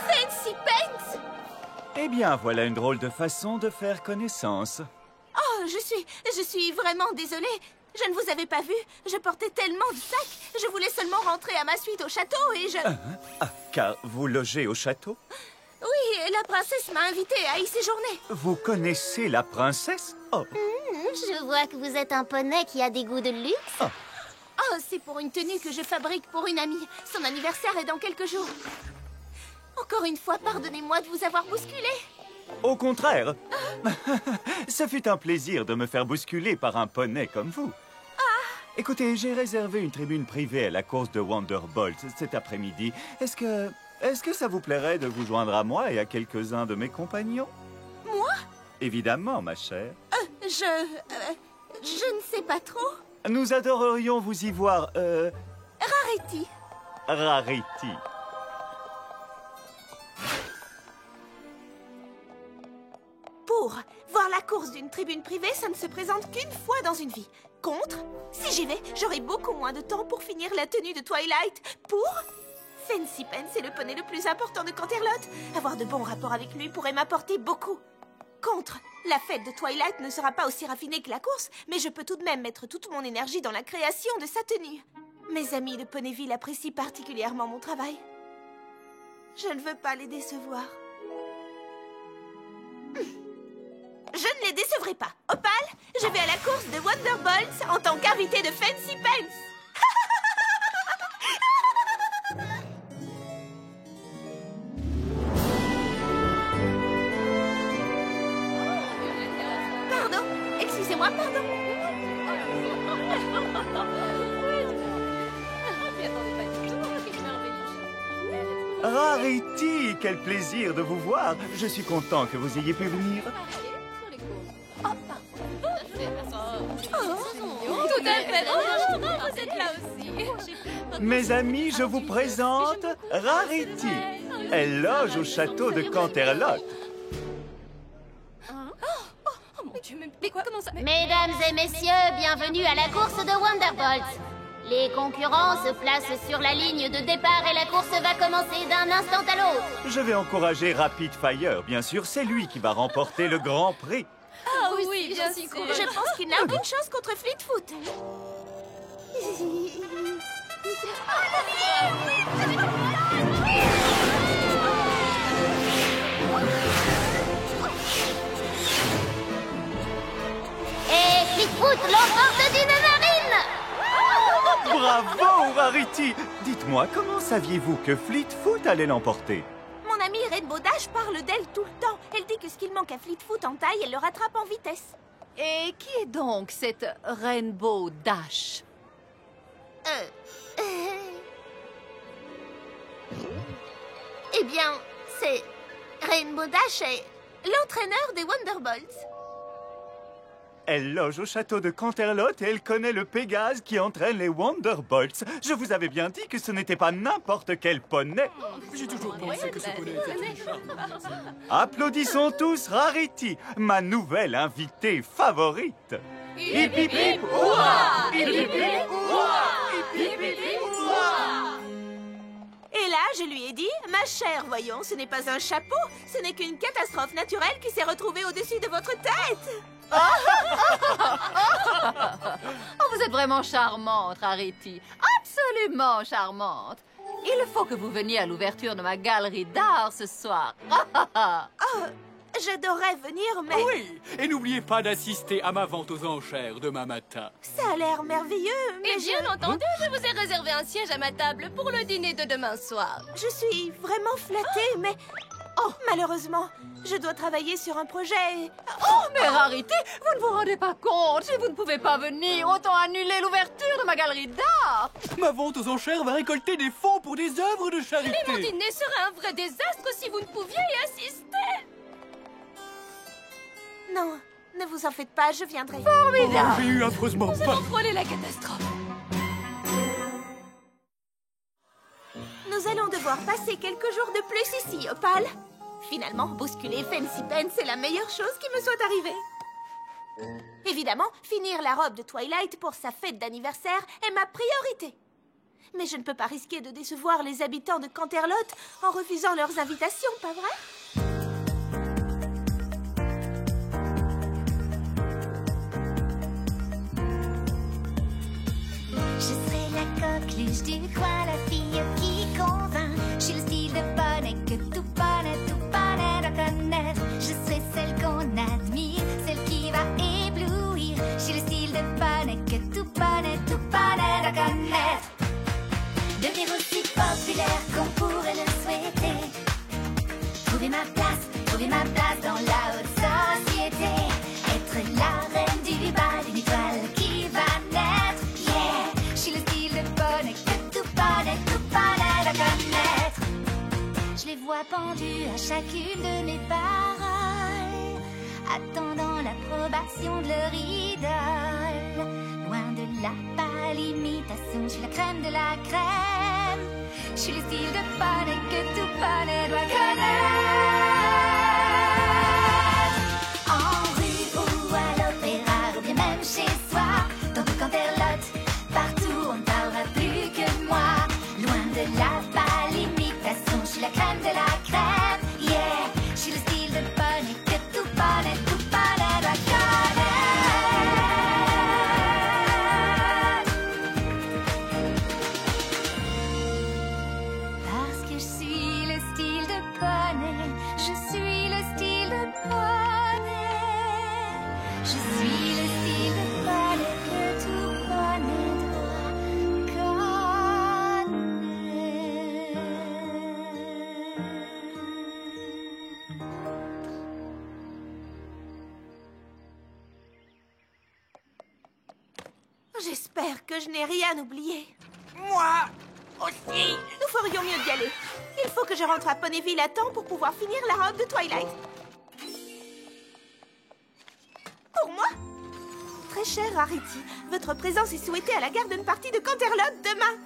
Fancy Pants! Eh bien, voilà une drôle de façon de faire connaissance. Oh, je suis vraiment désolée. Je ne vous avais pas vu. Je portais tellement de sacs. Je voulais seulement rentrer à ma suite au château et je... Car vous logez au château? Oui, la princesse m'a invitée à y séjourner. Vous connaissez la princesse? Oh, Je vois que vous êtes un poney qui a des goûts de luxe. Oh, c'est pour une tenue que je fabrique pour une amie. Son anniversaire est dans quelques jours. Encore une fois, pardonnez-moi de vous avoir bousculé. au contraire. Ça fut un plaisir de me faire bousculer par un poney comme vous. Écoutez, j'ai réservé une tribune privée à la course de Wonderbolt cet après-midi. Est-ce que ça vous plairait de vous joindre à moi et à quelques-uns de mes compagnons? Moi? Évidemment, ma chère. Je ne sais pas trop. Nous adorerions vous y voir, Rarity. Rarity. Pour voir la course d'une tribune privée, ça ne se présente qu'une fois dans une vie. Contre, si j'y vais, j'aurai beaucoup moins de temps pour finir la tenue de Twilight. Pour, Fancy Pants est le poney le plus important de Canterlot. Avoir de bons rapports avec lui pourrait m'apporter beaucoup. Contre, la fête de Twilight ne sera pas aussi raffinée que la course, mais je peux tout de même mettre toute mon énergie dans la création de sa tenue. Mes amis de Ponyville apprécient particulièrement mon travail. Je ne veux pas les décevoir. Je ne les décevrai pas. Opal, je vais à la course de Wonderbolts en tant qu'invité de Fancy Pants. Pardon, excusez-moi, pardon. Rarity, quel plaisir de vous voir. Je suis content que vous ayez pu venir. Tout à fait. Oh, vous êtes là aussi. Mes amis, je vous présente Rarity. Elle loge au château de Canterlot. Oh mon Dieu, mais comment ça... Mesdames et messieurs, bienvenue à la course de Wonderbolt. Les concurrents se placent sur la ligne de départ et la course va commencer d'un instant à l'autre. Je vais encourager Rapid Fire, bien sûr, c'est lui qui va remporter le grand prix. Ah oui, bien sûr. Je pense qu'il n'a aucune chance contre Fleetfoot. Et Fleetfoot l'emporte d'une narine. Bravo, Rarity! Dites-moi, comment saviez-vous que Fleetfoot allait l'emporter? Mon amie Rainbow Dash parle d'elle tout le temps. Elle dit que ce qu'il manque à Fleetfoot en taille, elle le rattrape en vitesse. Et qui est donc cette Rainbow Dash? Eh bien, c'est... Rainbow Dash est l'entraîneur des Wonderbolts. Elle loge au château de Canterlot et elle connaît le Pégase qui entraîne les Wonderbolts. Je vous avais bien dit que ce n'était pas n'importe quel poney. J'ai toujours pensé que ce poney était trichant. Applaudissons tous Rarity, ma nouvelle invitée favorite. Hip hip hip, hurrah! Hip hip hip, hurrah! Hip hip hip, hurrah! Et là, je lui ai dit, ma chère, voyons, ce n'est pas un chapeau, ce n'est qu'une catastrophe naturelle qui s'est retrouvée au-dessus de votre tête. Oh, vous êtes vraiment charmante, Rarity. Absolument charmante. Il faut que vous veniez à l'ouverture de ma galerie d'art ce soir. J'adorerais venir, mais Oui, et n'oubliez pas d'assister à ma vente aux enchères demain matin. ça a l'air merveilleux, mais Et bien entendu, je vous ai réservé un siège à ma table pour le dîner de demain soir. je suis vraiment flattée, mais... Oh, malheureusement, je dois travailler sur un projet. Oh, mais Rarity, vous ne vous rendez pas compte. Si vous ne pouvez pas venir, autant annuler l'ouverture de ma galerie d'art. Ma vente aux enchères va récolter des fonds pour des œuvres de Et mon charité. dîner serait un vrai désastre si vous ne pouviez y assister. Non, ne vous en faites pas, je viendrai. J'ai eu affreusement peur. Frôler la catastrophe. Nous allons devoir passer quelques jours de plus ici, Opal. Finalement, bousculer Fancy Pants, c'est la meilleure chose qui me soit arrivée. Évidemment, finir la robe de Twilight pour sa fête d'anniversaire est ma priorité. Mais je ne peux pas risquer de décevoir les habitants de Canterlot en refusant leurs invitations, pas vrai? coqueluche du coin, la fille qui convainc. Je suis le style de poney que tout poney doit connaître. Je serai celle qu'on admire, celle qui va éblouir. Je suis le style de poney que tout poney doit connaître. Devenir aussi populaire qu'on pourrait le souhaiter. Trouver ma place dans la haute société. Être la reine du bal, une étoile qui va naître. Yeah, je suis le style de poney que tout poney doit connaître. Je les vois pendus à chacune de mes paroles, attendant l'approbation de leur idole. Loin de la pâle imitation, je suis la crème de la crème. Je suis le style de poney que tout poney doit connaître. En rue ou à l'opéra, ou bien même chez soi, dans tout Canterlot, partout on ne parlera plus que moi. Loin de la pâle imitation, je suis la crème de la crème. Yeah, je suis le style de poney que tout poney doit connaître. Parce que je suis le style de poney, je suis le style de poney. Je suis le style de poney que tout poney doit connaître. J'espère que je n'ai rien oublié. Moi aussi. Nous ferions mieux d'y aller. Il faut que je rentre à Ponyville à temps pour pouvoir finir la robe de Twilight. Pour moi? Très cher Rarity, votre présence est souhaitée à la garden party de Canterlot demain.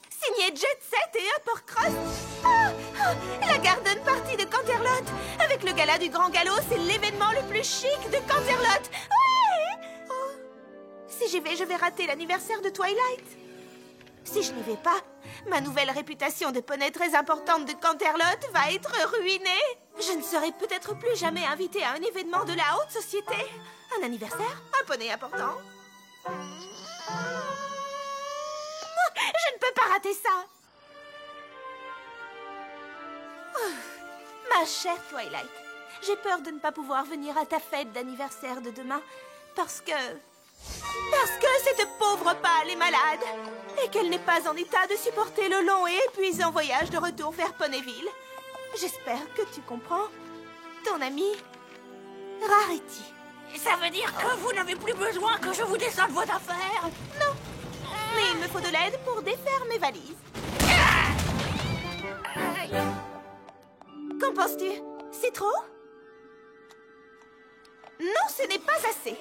Signé Jet Set et Uppercrust. La garden party de Canterlot. Avec le gala du Grand Galop, c'est l'événement le plus chic de Canterlot. Ouais! Oh. Si j'y vais, je vais rater l'anniversaire de Twilight. Si je n'y vais pas, ma nouvelle réputation de poney très importante de Canterlot va être ruinée. Je ne serai peut-être plus jamais invitée à un événement de la haute société. Un anniversaire, un poney important. Je ne peux pas rater ça. Ma chère Twilight, j'ai peur de ne pas pouvoir venir à ta fête d'anniversaire de demain parce que cette pauvre pâle est malade et qu'elle n'est pas en état de supporter le long et épuisant voyage de retour vers Ponyville. J'espère que tu comprends. Ton ami, Rarity. Ça veut dire que vous n'avez plus besoin que je vous descende vos affaires? Non, mais il me faut de l'aide pour défaire mes valises. Qu'en penses-tu? C'est trop? Non, ce n'est pas assez.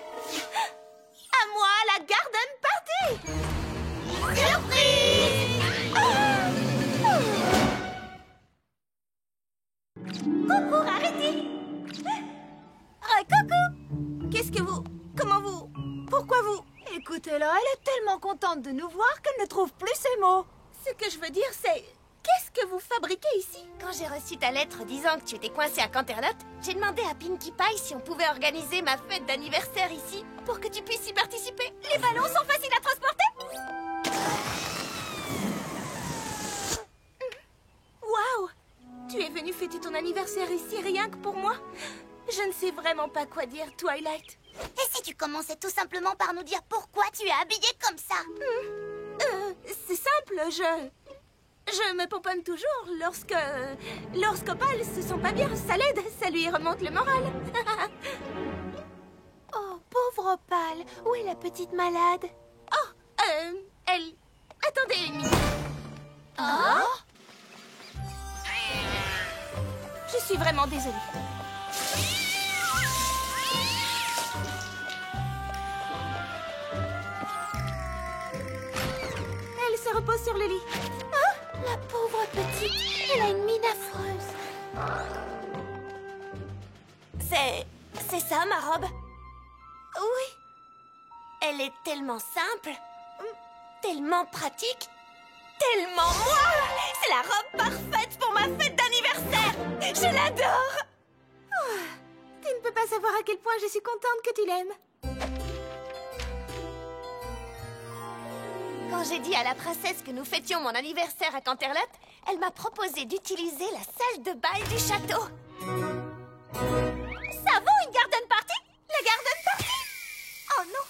À moi, la garden party! Surprise! Coucou, Rarity! Coucou! Qu'est-ce que vous... Comment vous... Pourquoi vous... Écoutez-la, elle est tellement contente de nous voir qu'elle ne trouve plus ses mots. Ce que je veux dire, c'est... Qu'est-ce que vous fabriquez ici? Quand j'ai reçu ta lettre disant que tu étais coincée à Canterlot, j'ai demandé à Pinkie Pie si on pouvait organiser ma fête d'anniversaire ici pour que tu puisses y participer. Les ballons sont faciles à transporter. Waouh! Tu es venue fêter ton anniversaire ici rien que pour moi? Je ne sais vraiment pas quoi dire, Twilight. Et si tu commençais tout simplement par nous dire pourquoi tu es habillée comme ça? C'est simple, je me pomponne toujours lorsqu'Opal se sent pas bien. Ça l'aide, ça lui remonte le moral. Oh, pauvre Opal, où est la petite malade? Oh, elle... Attendez une minute. Oh? Je suis vraiment désolée. Elle se repose sur le lit. Oh, la pauvre petite, elle a une mine affreuse. C'est ça, ma robe? Oui. Elle est tellement simple, tellement pratique, tellement moi! C'est la robe parfaite pour ma fête d'anniversaire! Je l'adore! Oh, tu ne peux pas savoir à quel point je suis contente que tu l'aimes. Quand j'ai dit à la princesse que nous fêtions mon anniversaire à Canterlot, elle m'a proposé d'utiliser la salle de bal du château. Ça vaut une garden party? La garden party? Oh non!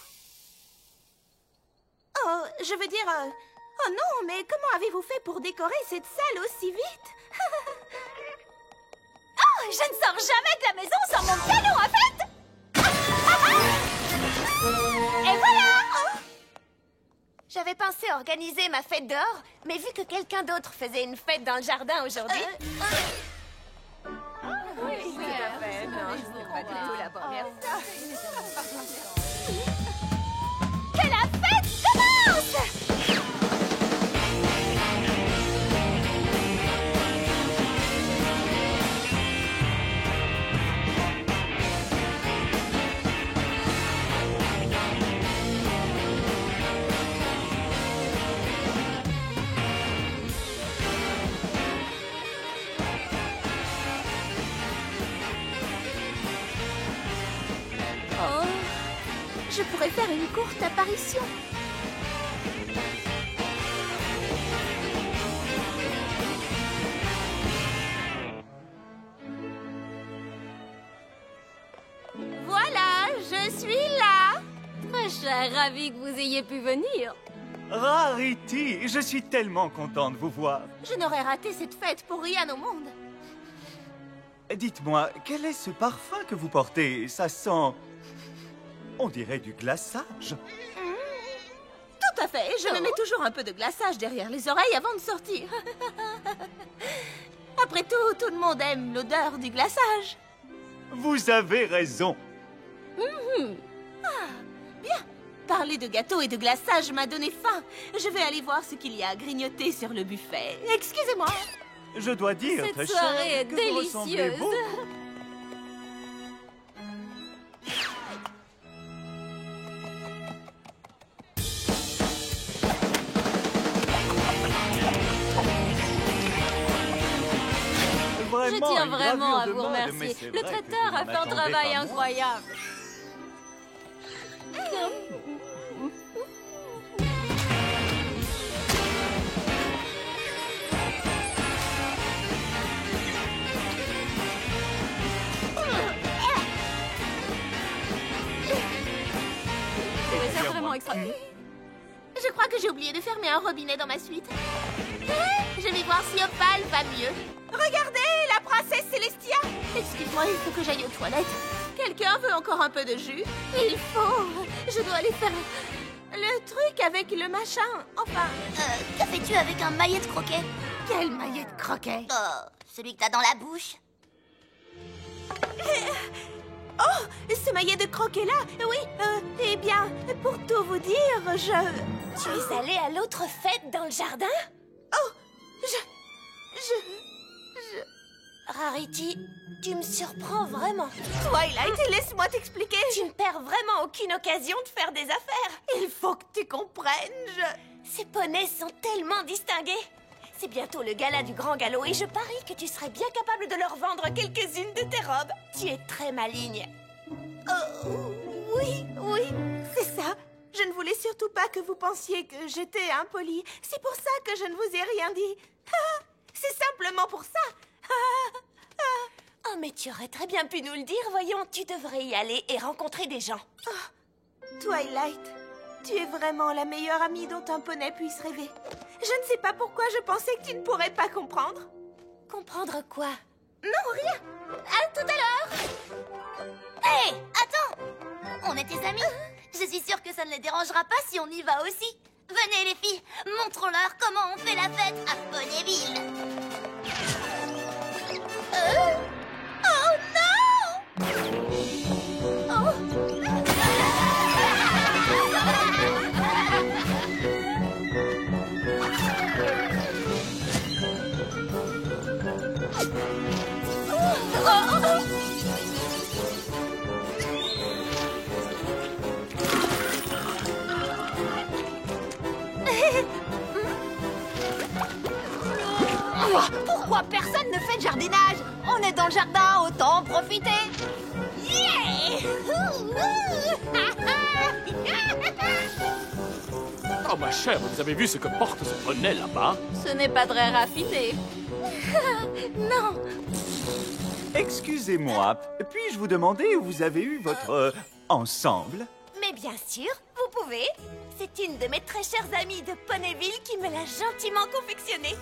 Oh, je veux dire... Oh non, mais comment avez-vous fait pour décorer cette salle aussi vite? Oh, je ne sors jamais de la maison sans mon piano, en fait! Et voilà! J'avais pensé organiser ma fête dehors, mais vu que quelqu'un d'autre faisait une fête dans le jardin aujourd'hui... Que la fête commence! Oh, je pourrais faire une courte apparition. Voilà, je suis là. Très cher, ravi que vous ayez pu venir. Rarity, je suis tellement content de vous voir. Je n'aurais raté cette fête pour rien au monde. Dites-moi, quel est ce parfum que vous portez? Ça sent... on dirait du glaçage. Tout à fait, je me mets toujours un peu de glaçage derrière les oreilles avant de sortir. Après tout, tout le monde aime l'odeur du glaçage. Vous avez raison. Bien, parler de gâteau et de glaçage m'a donné faim. Je vais aller voir ce qu'il y a à grignoter sur le buffet. Excusez-moi. Je dois dire, Cette très soirée cher, est que vous ressemblez délicieuse. beaucoup. Je tiens une vraiment à gravure de vous mode, mais remercier. c'est Le vrai que traiteur vous a n'en fait un attendez travail pas moins. incroyable. C'est vraiment extraordinaire. Je crois que j'ai oublié de fermer un robinet dans ma suite. Je vais voir si Opal va mieux. Regardez, la princesse Célestia. Excuse-moi, il faut que j'aille aux toilettes. Quelqu'un veut encore un peu de jus? Il faut. Je dois aller faire le truc avec le machin. Enfin, Que fais-tu avec un maillet de croquet? quel maillet de croquet. Oh, celui que t'as dans la bouche. Oh, ce maillet de croquet-là. Oui, eh bien, pour tout vous dire, Tu es allé à l'autre fête dans le jardin? Oh, Rarity, tu me surprends vraiment. Twilight, laisse-moi t'expliquer. Tu ne perds vraiment aucune occasion de faire des affaires. Il faut que tu comprennes, Ces poneys sont tellement distingués. C'est bientôt le gala du Grand Galop et je parie que tu serais bien capable de leur vendre quelques-unes de tes robes. Tu es très maligne. Oui, c'est ça. Je ne voulais surtout pas que vous pensiez que j'étais impolie. C'est pour ça que je ne vous ai rien dit. Ah, c'est simplement pour ça. Oh, mais tu aurais très bien pu nous le dire. Voyons, tu devrais y aller et rencontrer des gens. Twilight, tu es vraiment la meilleure amie dont un poney puisse rêver. Je ne sais pas pourquoi je pensais que tu ne pourrais pas comprendre. Comprendre quoi? Non, rien. À tout à l'heure. Hé, attends! On est tes amis. Je suis sûre que ça ne les dérangera pas si on y va aussi. Venez les filles, montrons-leur comment on fait la fête à Ponyville. Oh non! Pourquoi personne ne fait de jardinage? On est dans le jardin, autant en profiter. Oh, ma chère, vous avez vu ce que porte ce poney là-bas? Ce n'est pas très raffiné. Non. Excusez-moi, puis-je vous demander où vous avez eu votre ensemble? Mais bien sûr, vous pouvez. C'est une de mes très chères amies de Ponyville qui me l'a gentiment confectionné.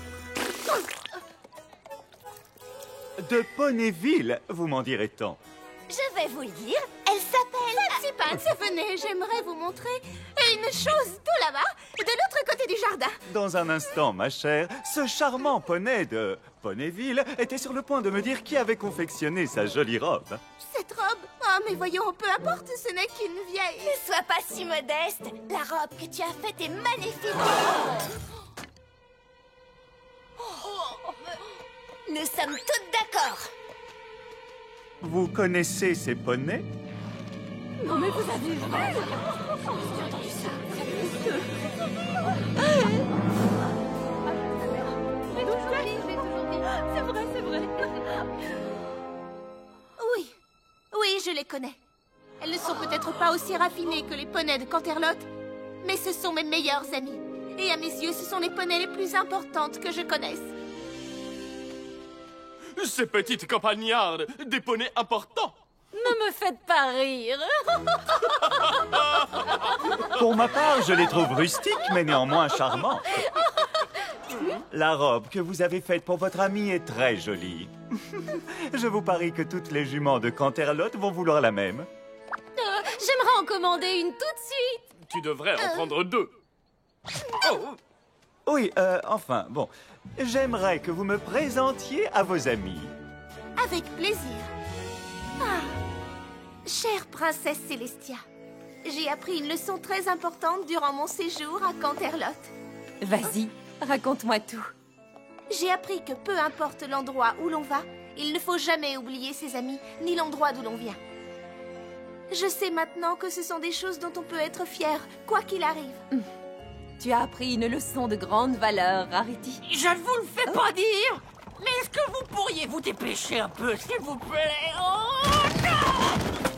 De Ponyville, vous m'en direz-t-on? Je vais vous le dire. Elle s'appelle... Papsy Pants, venez, j'aimerais vous montrer une chose tout là-bas, de l'autre côté du jardin. Dans un instant, ma chère, ce charmant poney de Ponyville était sur le point de me dire qui avait confectionné sa jolie robe. Cette robe, oh mais voyons, peu importe, ce n'est qu'une vieille... Ne sois pas si modeste. La robe que tu as faite est magnifique. Nous sommes toutes d'accord. Vous connaissez ces poneys? Non mais vous avez vu? C'est vrai, c'est vrai. Oui, oui, je les connais. Elles ne sont peut-être pas aussi raffinées que les poneys de Canterlot, mais ce sont mes meilleures amies. Et à mes yeux, ce sont les poneys les plus importantes que je connaisse. Ces petites campagnardes, des poneys importants. Ne me faites pas rire. Pour ma part, je les trouve rustiques, mais néanmoins charmantes. La robe que vous avez faite pour votre amie est très jolie. Je vous parie que toutes les juments de Canterlot vont vouloir la même. J'aimerais en commander une tout de suite. Tu devrais en prendre deux. Oh, Oui, enfin, bon. J'aimerais que vous me présentiez à vos amis. Avec plaisir. Ah, chère princesse Célestia, j'ai appris une leçon très importante durant mon séjour à Canterlot. Vas-y, raconte-moi tout. J'ai appris que peu importe l'endroit où l'on va, il ne faut jamais oublier ses amis, ni l'endroit d'où l'on vient. Je sais maintenant que ce sont des choses dont on peut être fier, quoi qu'il arrive. Tu as appris une leçon de grande valeur, Rarity. Je ne vous le fais pas dire. Mais est-ce que vous pourriez vous dépêcher un peu, s'il vous plaît? Oh, non!